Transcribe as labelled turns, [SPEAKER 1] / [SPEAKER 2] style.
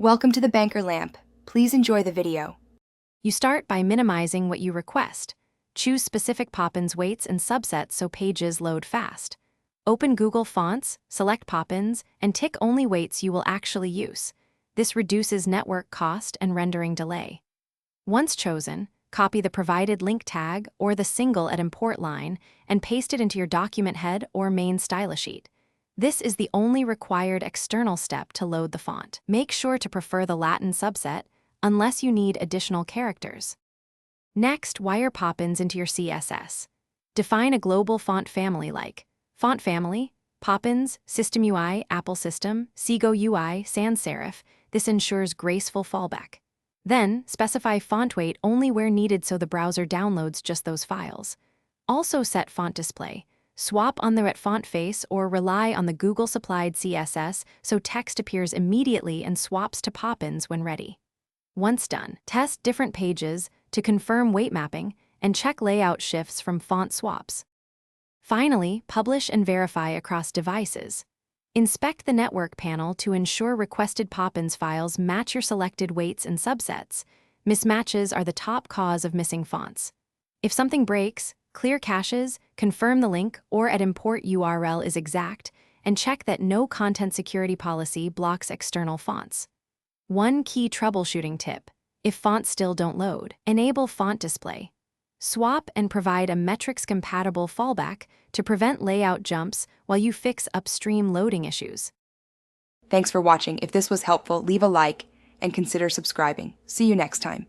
[SPEAKER 1] Welcome to the Banker Lamp. Please enjoy the video.
[SPEAKER 2] You start by minimizing what you request. Choose specific Poppins weights and subsets so pages load fast. Open Google Fonts, select Poppins, and tick only weights you will actually use. This reduces network cost and rendering delay. Once chosen, copy the provided link tag or the single at import line and paste it into your document head or main style sheet. This is the only required external step to load the font. Make sure to prefer the Latin subset unless you need additional characters. Next, wire Poppins into your CSS. Define a global font family like Font Family, Poppins, System UI, Apple System, Sego UI, Sans Serif. This ensures graceful fallback. Then, specify font weight only where needed so the browser downloads just those files. Also set font display. Swap on the red font face or rely on the Google-supplied CSS so text appears immediately and swaps to Poppins when ready. Once done, test different pages to confirm weight mapping and check layout shifts from font swaps. Finally, publish and verify across devices. Inspect the network panel to ensure requested Poppins files match your selected weights and subsets. Mismatches are the top cause of missing fonts. If something breaks, clear caches, confirm the link or at import URL is exact, and check that no content security policy blocks external fonts. One key troubleshooting tip: if fonts still don't load, enable font display. Swap and provide a metrics-compatible fallback to prevent layout jumps while you fix upstream loading issues.
[SPEAKER 1] Thanks for watching. If this was helpful, leave a like and consider subscribing. See you next time.